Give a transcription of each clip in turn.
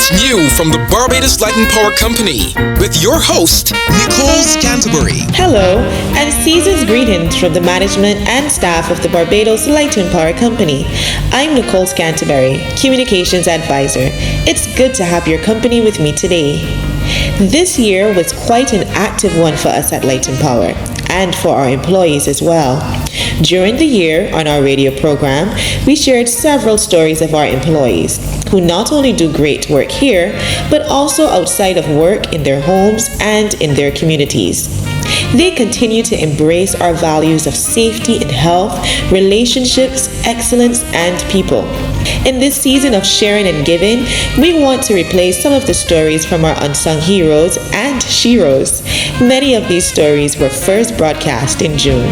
What's new from the Barbados Light and Power Company with your host, Nicole Scanterbury. Hello, and season's greetings from the management and staff of the Barbados Light and Power Company. I'm Nicole Scanterbury, Communications Advisor. It's good to have your company with me today. This year was quite an active one for us at Light and Power, and for our employees as well. During the year on our radio program, we shared several stories of our employees who not only do great work here, but also outside of work in their homes and in their communities. They continue to embrace our values of safety and health, relationships, excellence, and people. In this season of sharing and giving, we want to replay some of the stories from our Unsung Heroes and Sheroes. Many of these stories were first broadcast in June.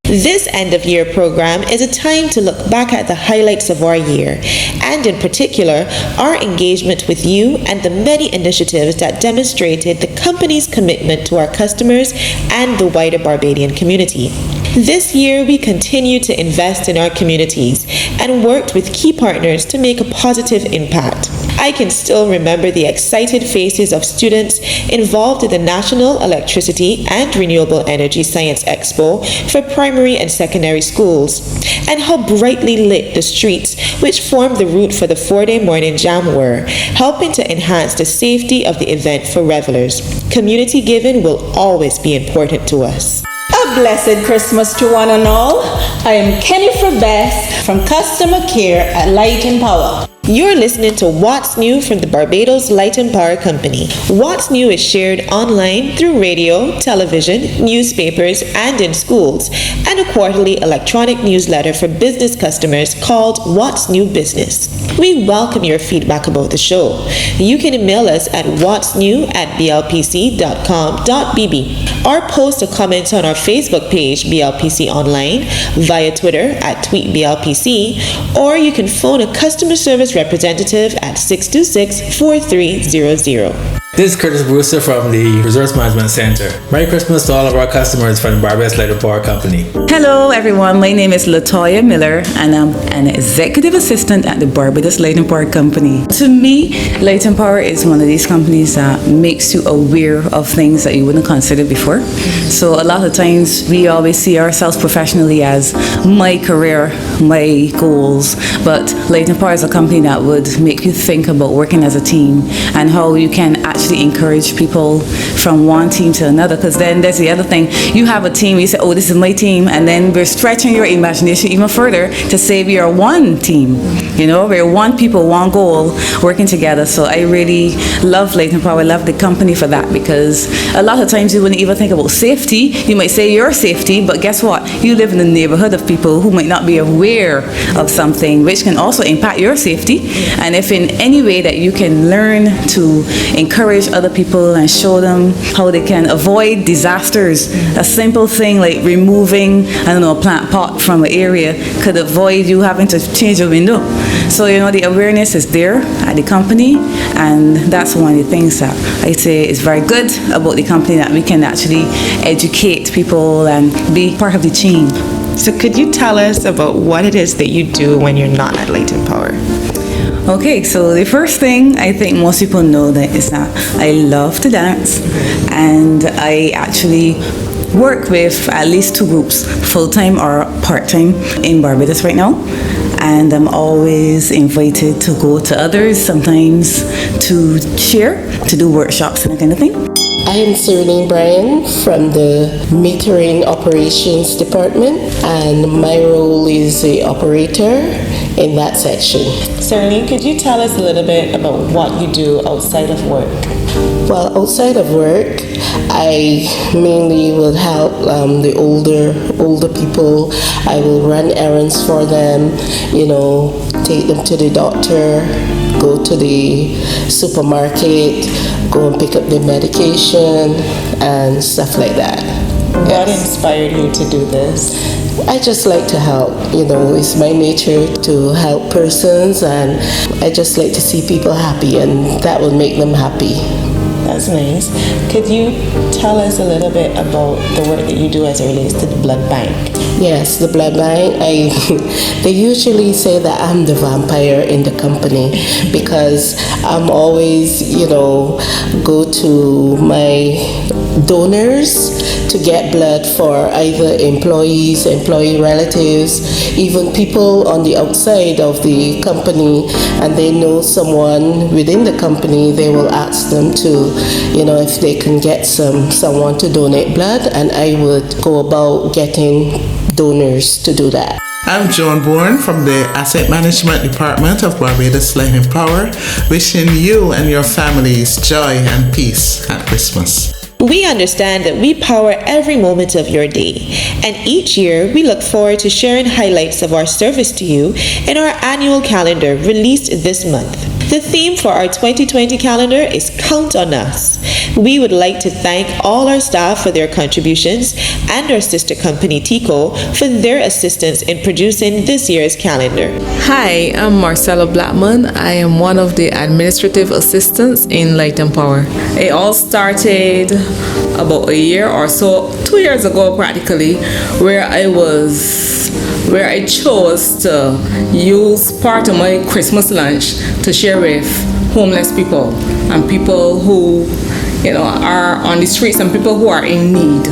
This end-of-year program is a time to look back at the highlights of our year, and in particular, our engagement with you and the many initiatives that demonstrated the company's commitment to our customers and the wider Barbadian community. This year, we continue to invest in our communities and worked with key partners to make a positive impact. I can still remember the excited faces of students involved in the National Electricity and Renewable Energy Science Expo for primary and secondary schools, and how brightly lit the streets which formed the route for the 4-day morning jam were, helping to enhance the safety of the event for revelers. Community giving will always be important to us. A blessed Christmas to one and all. I am Kennifer Best from Customer Care at Light and Power. You're listening to What's New from the Barbados Light and Power Company. What's New is shared online through radio, television, newspapers, and in schools, and a quarterly electronic newsletter for business customers called What's New Business. We welcome your feedback about the show. You can email us at whatsnew@blpc.com.bb or post a comment on our Facebook page, BLPC Online, via Twitter at TweetBLPC, or you can phone a customer service representative at 626-4300. This is Curtis Brewster from the Resource Management Center. Merry Christmas to all of our customers from the Barbados Light and Power Company. Hello everyone, my name is Latoya Miller and I'm an Executive Assistant at the Barbados Light and Power Company. To me, Light and Power is one of these companies that makes you aware of things that you wouldn't consider before. So a lot of times we always see ourselves professionally as my career, my goals, but Light and Power is a company that would make you think about working as a team and how you can actually encourage people from one team to another, because then there's the other thing. You have a team, you say, oh, this is my team, and then we're stretching your imagination even further to say we are one team. You know, we're one people, one goal, working together. So I really love Light and Power. I love the company for that, because a lot of times you wouldn't even think about safety. You might say your safety, but guess what? You live in a neighborhood of people who might not be aware of something, which can also impact your safety. And if in any way that you can learn to encourage other people and show them how they can avoid disasters, a simple thing like removing, a plant pot from an area could avoid you having to change a window. So, the awareness is there at the company, and that's one of the things that I say is very good about the company, that we can actually educate people and be part of the change. So could you tell us about what it is that you do when you're not at Light and Power? Okay, so the first thing I think most people know that is that I love to dance, and I actually work with at least 2 groups, full-time or part-time, in Barbados right now. And I'm always invited to go to others, sometimes to share, to do workshops and that kind of thing. I am Serene Bryan from the Metering Operations Department, and my role is the operator in that section. Serene, could you tell us a little bit about what you do outside of work? Well, outside of work, I mainly will help the older people. I will run errands for them, take them to the doctor, go to the supermarket, go and pick up their medication and stuff like that. What inspired you to do this? I just like to help, it's my nature to help persons, and I just like to see people happy, and that will make them happy. That's nice. Could you tell us a little bit about the work that you do as it relates to the blood bank? Yes, the bloodline. They usually say that I'm the vampire in the company because I'm always, go to my donors to get blood for either employees, employee relatives, even people on the outside of the company, and they know someone within the company. They will ask them to, if they can get someone to donate blood, and I would go about getting donors to do that. I'm Joan Bourne from the Asset Management Department of Barbados Light and Power, wishing you and your families joy and peace at Christmas. We understand that we power every moment of your day, and each year we look forward to sharing highlights of our service to you in our annual calendar released this month. The theme for our 2020 calendar is Count on Us. We would like to thank all our staff for their contributions and our sister company TICO for their assistance in producing this year's calendar. Hi, I'm Marcelo Blackmon. I am one of the administrative assistants in Light and Power. It all started about a year or so, 2 years ago practically, where I chose to use part of my Christmas lunch to share with homeless people and people who are on the streets and people who are in need.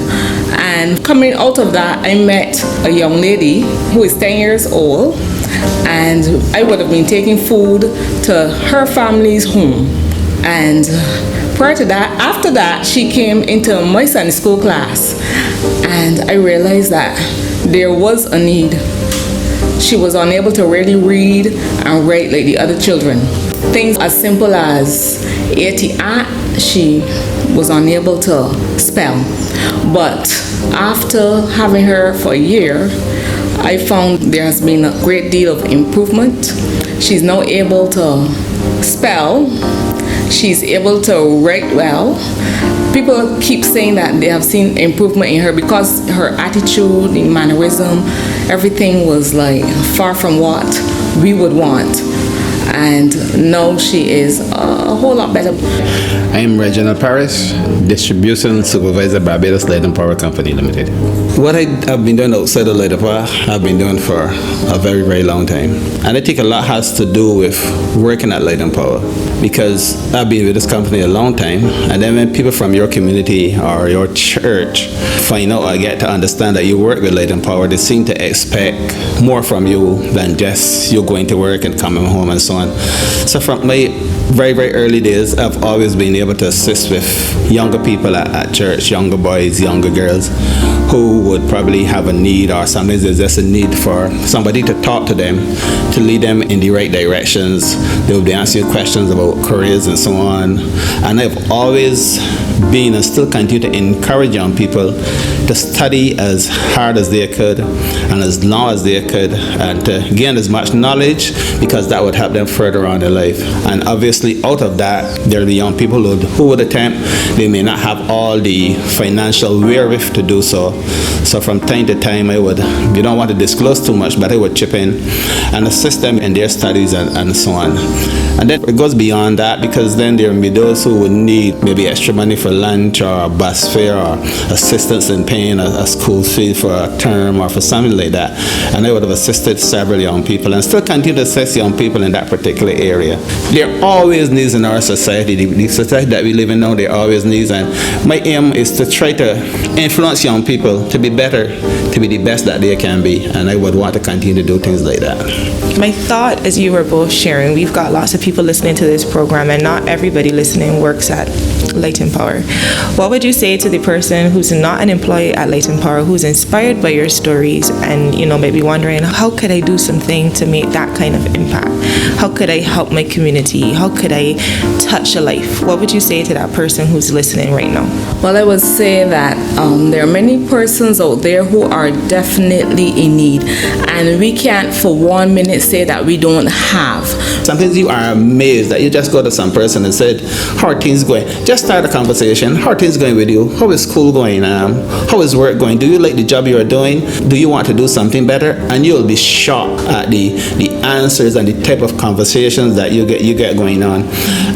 And coming out of that, I met a young lady who is 10 years old, and I would have been taking food to her family's home. And prior to that, after that, she came into my Sunday school class, and I realized that there was a need. She was unable to really read and write like the other children. Things as simple as ATR, she was unable to spell. But after having her for a year, I found there has been a great deal of improvement. She's now able to spell. She's able to write well. People keep saying that they have seen improvement in her because her attitude, the mannerism, everything was like far from what we would want. And now she is a whole lot better. I am Reginald Paris, Distribution Supervisor, Barbados Light and Power Company Limited. What I've been doing outside of Light and Power, I've been doing for a very, very long time. And I think a lot has to do with working at Light and Power, because I've been with this company a long time. And then when people from your community or your church find out or get to understand that you work with Light and Power, they seem to expect more from you than just you going to work and coming home and so on. So from my very, very early days, I've always been able to assist with younger people at church, younger boys, younger girls, who would probably have a need, or sometimes there's just a need for somebody to talk to them, to lead them in the right directions. They will be asking you questions about careers and so on. And I've always been and still continue to encourage young people to study as hard as they could and as long as they could, and to gain as much knowledge, because that would help them further on in life. And obviously out of that, there will be young people who would attempt. They may not have all the financial wherewith to do so. So from time to time, you don't want to disclose too much, but I would chip in and assist them in their studies and so on. And then it goes beyond that, because then there will be those who would need maybe extra money for lunch or a bus fare or assistance in paying a school fee for a term or for something like that. And I would have assisted several young people and still continue to assist young people in that particular area. There are always needs in our society. The society that we live in now, there are always needs. And my aim is to try to influence young people to be better, to be the best that they can be. And I would want to continue to do things like that. My thought, as you were both sharing, we've got lots of people listening to this program, and not everybody listening works at Light and Power. What would you say to the person who's not an employee at Light and Power, who's inspired by your stories and maybe wondering, how could I do something to make that kind of impact? How could I help my community? How could I touch a life? What would you say to that person who's listening right now? Well, I would say that there are many persons out there who are definitely in need, and we can't for 1 minute say that we don't have. Sometimes you are amazed that you just go to some person and said, how are things going? Just start a conversation. How are things going with you? How is school going? How is work going? Do you like the job you are doing? Do you want to do something better? And you'll be shocked at the answers and the type of conversations that you get going on.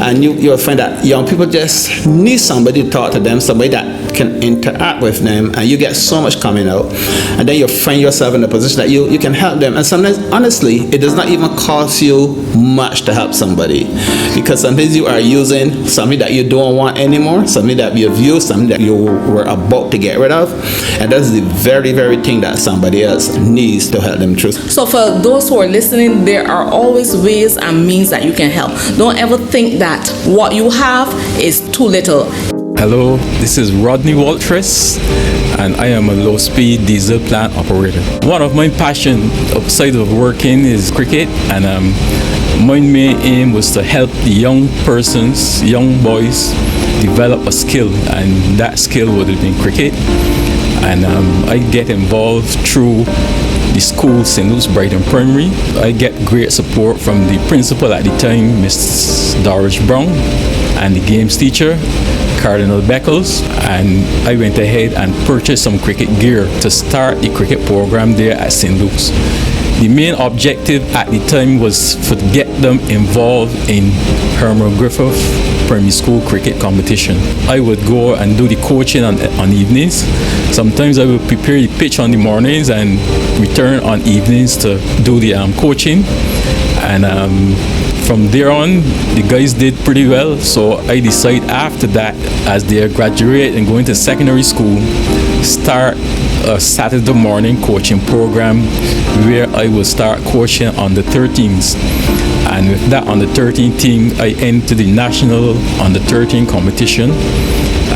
And you'll find that young people just need somebody to talk to them, somebody that can interact with them, and you get so much coming out. And then you find yourself in a position that you can help them. And sometimes, honestly, it does not even cost you much to help somebody, because sometimes you are using something that you don't want anymore, something that you've used, something that you were about to get rid of, and that's the very, very thing that somebody else needs to help them through. So for those who are listening, there are always ways and means that you can help. Don't ever think that what you have is too little. Hello, this is Rodney Waltress, and I am a low-speed diesel plant operator. One of my passions outside of working is cricket, and my main aim was to help the young persons, young boys, develop a skill, and that skill would have been cricket. And I get involved through the school, St. Luke's Brighton Primary. I get great support from the principal at the time, Miss Doris Brown, and the games teacher, Cardinal Beckles, and I went ahead and purchased some cricket gear to start the cricket program there at St. Luke's. The main objective at the time was to get them involved in Herman Griffith Primary School cricket competition. I would go and do the coaching on evenings. Sometimes I would prepare the pitch on the mornings and return on evenings to do the coaching. And from there on, the guys did pretty well. So I decided after that, as they graduate and go into secondary school, start a Saturday morning coaching program where I will start coaching on the 13th. And with that on the 13th team, I entered the national on the 13 competition.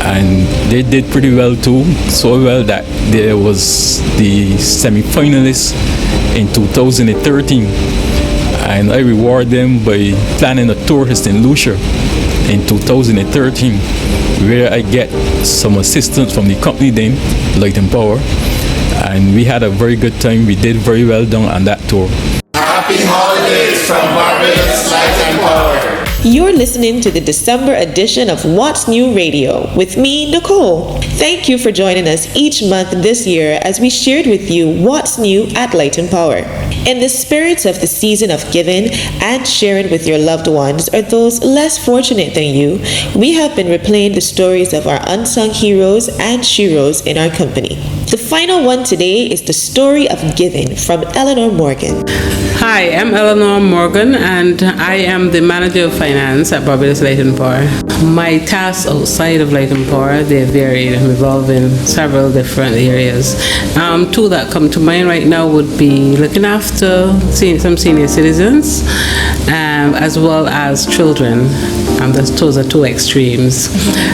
And they did pretty well too, so well that there was the semi-finalists in 2013. And I reward them by planning a tour to St. Lucia in 2013, where I get some assistance from the company then, Light and Power, and we had a very good time. We did very well down on that tour. Happy holidays from Barbados Light and Power. You're listening to the December edition of What's New Radio with me, Nicole. Thank you for joining us each month this year as we shared with you what's new at Light and Power. In the spirits of the season of giving and sharing with your loved ones or those less fortunate than you, we have been replaying the stories of our unsung heroes and sheroes in our company. The final one today is the story of giving from Eleanor Morgan. Hi, I'm Eleanor Morgan, and I am the manager of finance at Barbados Light and Power. My tasks outside of Light and Power, they varied and revolve in several different areas. Two that come to mind right now would be looking after some senior citizens, as well as children. Those are two extremes.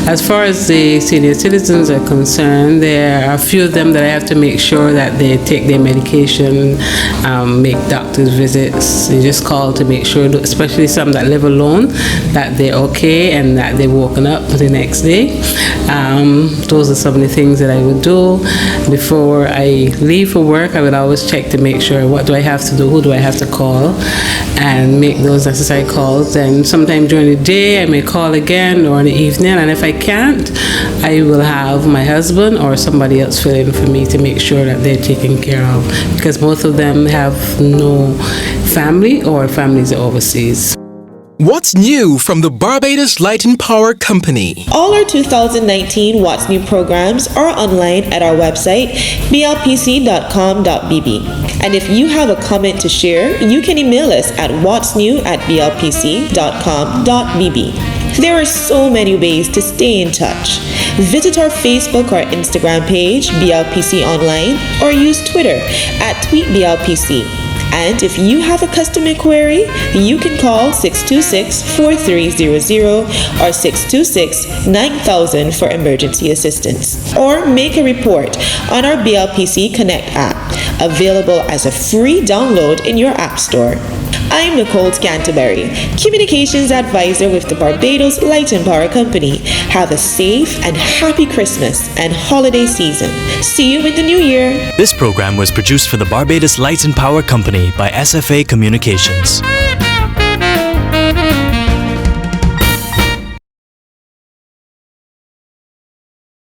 As far as the senior citizens are concerned, there are a few of them that I have to make sure that they take their medication, make doctor's visits. You just call to make sure, especially some that live alone, that they're okay and that they're woken up the next day. Those are some of the things that I would do. Before I leave for work, I would always check to make sure what do I have to do, who do I have to call, and make those necessary calls. And sometime during the day, I may call again, or in the evening, and if I can't, I will have my husband or somebody else fill in for me to make sure that they're taken care of, because most of them have no family or families are overseas. What's new from the Barbados Light and Power Company? All our 2019 What's New programs are online at our website, blpc.com.bb. And if you have a comment to share, you can email us at whatsnew@blpc.com.bb. There are so many ways to stay in touch. Visit our Facebook or Instagram page, BLPC Online, or use Twitter at @TweetBLPC. And if you have a customer query, you can call 626-4300 or 626-9000 for emergency assistance. Or make a report on our BLPC Connect app, available as a free download in your app store. I'm Nicole Canterbury, Communications Advisor with the Barbados Light and Power Company. Have a safe and happy Christmas and holiday season. See you in the new year. This program was produced for the Barbados Light and Power Company by SFA Communications.